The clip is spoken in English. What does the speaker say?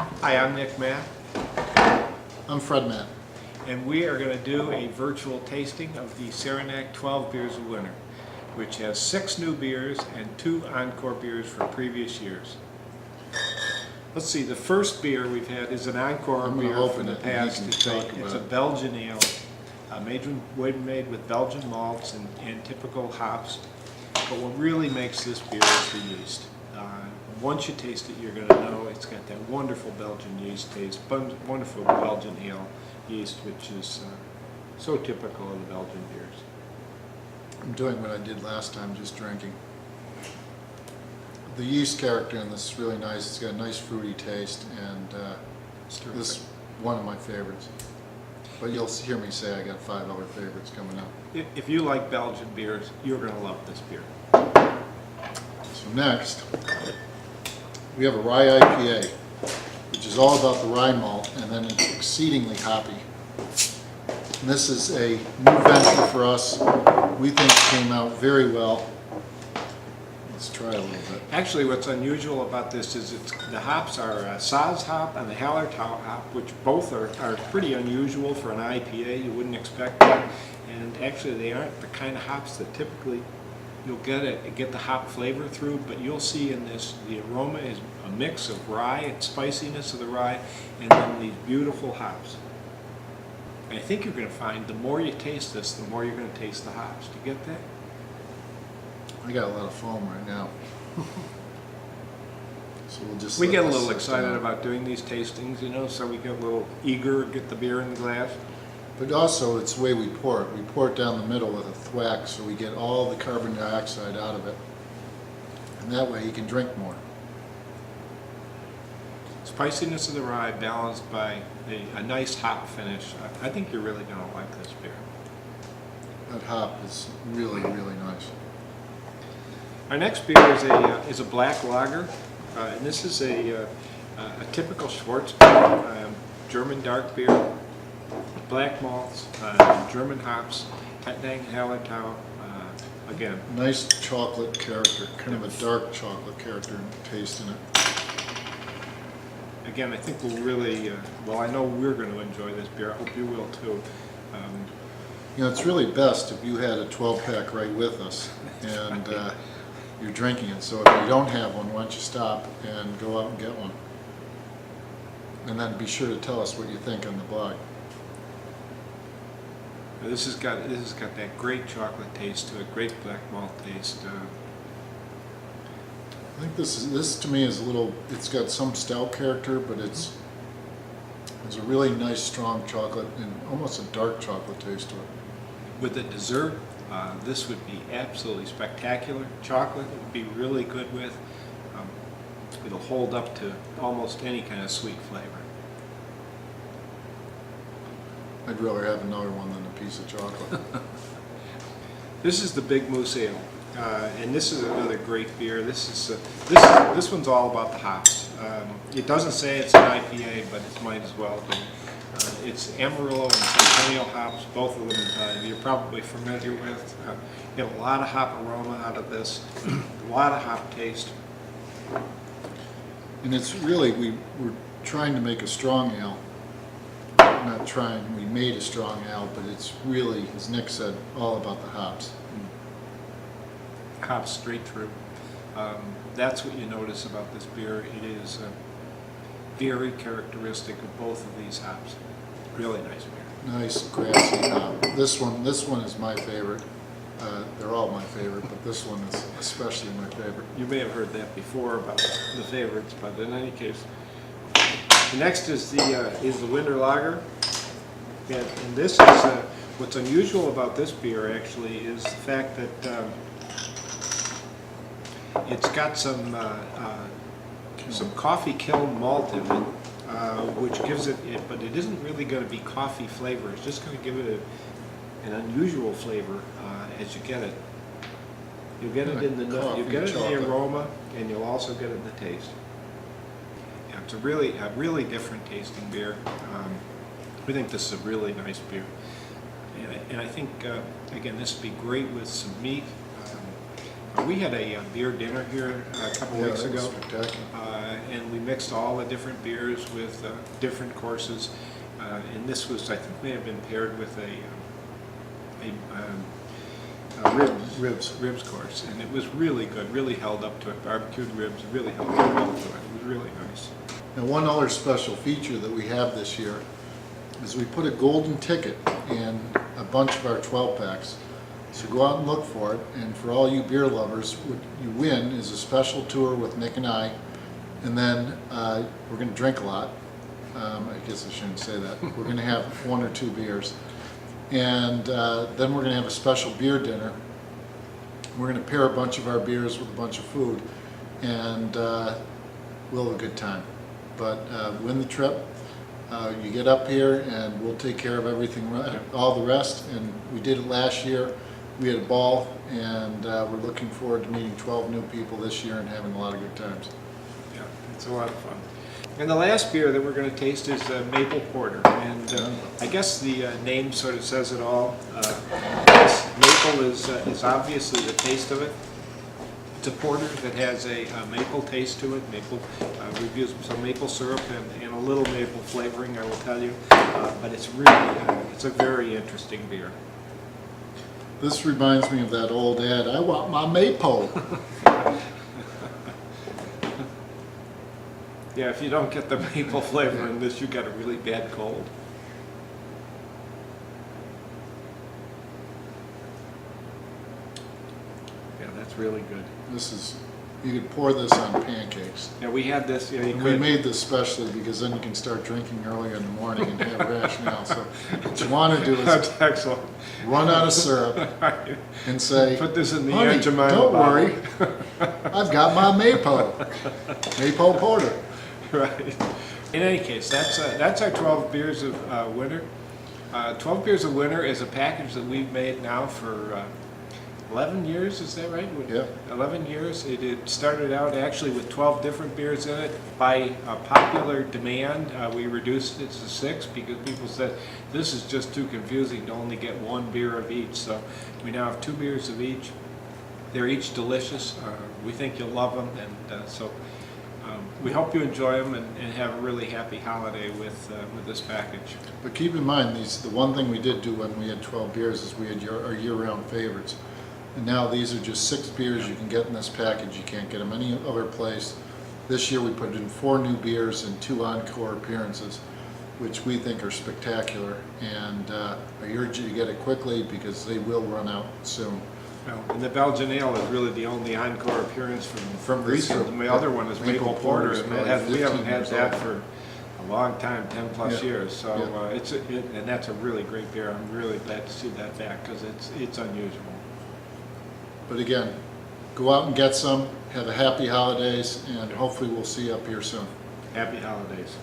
Hi, I'm Nick Matt, I'm Fred Matt. and we are going to do a virtual tasting of the Saranac 12 Beers of Winter, which has 6 new beers and 2 encore beers from previous years. Let's see, the first beer we've had is an encore I'm gonna beer open from the it and you past. can It's talk a about it. Belgian ale, made with Belgian malts and typical hops. But what really makes this beer is the yeast. Once you taste it, you're going to know it's got that wonderful Belgian yeast taste, wonderful Belgian ale yeast, which is so typical of the Belgian beers. I'm doing what I did last time, just drinking. The yeast character in this is really nice. It's got a nice fruity taste, and this is one of my favorites. But you'll hear me say I got 5 other favorites coming up. If you like Belgian beers, you're going to love this beer. So next, we have a rye IPA, which is all about the rye malt, and then it's exceedingly hoppy. And this is a new venture for us. We think it came out very well. Let's try a little bit. Actually, what's unusual about this is the hops are Saaz hop and the Hallertau hop, which both are pretty unusual for an IPA. You wouldn't expect that. And actually, they aren't the kind of hops that typically you'll get the hop flavor through, but you'll see in this the aroma is a mix of rye and spiciness of the rye, and then these beautiful hops. And I think you're going to find the more you taste this, the more you're going to taste the hops. Do you get that? I got a lot of foam right now. So we'll just We let get a this little sit excited down. about doing these tastings, you know, so we get a little eager to get the beer in the glass. But also, it's the way we pour it. We pour it down the middle with a thwack, so we get all the carbon dioxide out of it. And that way you can drink more. Spiciness of the rye balanced by a nice hop finish. I think you're really going to like this beer. That hop is really, really nice. Our next beer is a black lager, and this is a typical Schwarz beer, German dark beer, black malts, German hops, Tettnang, Hallertau, again. Nice chocolate character, kind of a dark chocolate character and taste in it. Again, I think we'll really, well, I know we're going to enjoy this beer. I hope you will too. You know, it's really best if you had a 12-pack right with us and you're drinking it. So if you don't have one, why don't you stop and go out and get one? And then be sure to tell us what you think on the blog. This has got that great chocolate taste to it, great black malt taste. I think this to me is a little, it's got some stout character, but it's a really nice strong chocolate and almost a dark chocolate taste to it. With the dessert, this would be absolutely spectacular. Chocolate would be really good with. It'll hold up to almost any kind of sweet flavor. I'd rather have another one than a piece of chocolate. This is the Big Moose Ale, and this is another great beer. This one's all about the hops. It doesn't say it's an IPA, but it might as well be. It's Amarillo and Centennial hops, both of them you're probably familiar with. You get a lot of hop aroma out of this, a lot of hop taste. And it's really, we're trying to make a strong ale. Not trying, we made a strong ale, but it's really, as Nick said, all about the hops. Hops straight through. That's what you notice about this beer. It is very characteristic of both of these hops. Really nice beer. Nice grassy hop. This one is my favorite. They're all my favorite, but this one is especially my favorite. You may have heard that before about the favorites, but in any case, the next is the Winter Lager, and this is what's unusual about this beer. Actually, is the fact that it's got some coffee kiln malt in it, which gives it, but it isn't really going to be coffee flavor. It's just going to give it an unusual flavor as you get it. You'll get it in the aroma, and you'll also get it in the taste. Yeah, it's a really different tasting beer. We think this is a really nice beer, and I think again this would be great with some meat. We had a beer dinner here a couple weeks ago, and we mixed all the different beers with different courses. And this was, I think, may have been paired with a ribs course, and it was really good, really held up to it. Barbecued ribs really held up well to it. It was really nice. Now, one other special feature that we have this year is we put a golden ticket in a bunch of our 12 packs. So go out and look for it, and for all you beer lovers, what you win is a special tour with Nick and I, and then we're going to drink a lot. I guess I shouldn't say that. We're going to have 1 or 2 beers, and then we're going to have a special beer dinner. We're going to pair a bunch of our beers with a bunch of food, and we'll have a good time. But win the trip. You get up here, and we'll take care of everything, all the rest. And we did it last year. We had a ball, and we're looking forward to meeting 12 new people this year and having a lot of good times. Yeah, it's a lot of fun. And the last beer that we're going to taste is Maple Porter. And I guess the name sort of says it all. Maple is obviously the taste of it. It's a porter that has a maple taste to it. We've used some maple syrup and a little maple flavoring, I will tell you. But it's really, it's a very interesting beer. This reminds me of that old ad, I want my maple. Yeah, if you don't get the maple flavor in this, you got a really bad cold. Yeah, that's really good. This is, you could pour this on pancakes. Yeah, we had this, yeah, you And we could. made this specially because then you can start drinking earlier in the morning and have rationale. So what you want to do is That's excellent. run out of syrup and say, Put this in the honey, Aunt Jemima don't bottle." worry, I've got my maple porter. Right. In any case, that's our 12 beers of winter. 12 beers of winter is a package that we've made now for 11 years, is that right? Yeah. 11 years. It started out actually with 12 different beers in it. By popular demand, we reduced it to 6 because people said this is just too confusing to only get 1 beer of each. So we now have 2 beers of each. They're each delicious. We think you'll love them, and we hope you enjoy them and have a really happy holiday with this package. But keep in mind, the one thing we did do when we had 12 beers is we had our year-round favorites. And now these are just 6 beers you can get in this package. You can't get them any other place. This year we put in 4 new beers and 2 encore appearances, which we think are spectacular. And I urge you to get it quickly because they will run out soon. Well, and the Belgian Ale is really the only encore appearance from recent. From- The other one is Maple Porter, and we haven't had 15 that years for a long time, 10 plus Yeah. years. So Yeah. and that's a really great beer. I'm really glad to see that back because it's unusual. But again, go out and get some, have a happy holidays, and hopefully we'll see you up here soon. Happy holidays.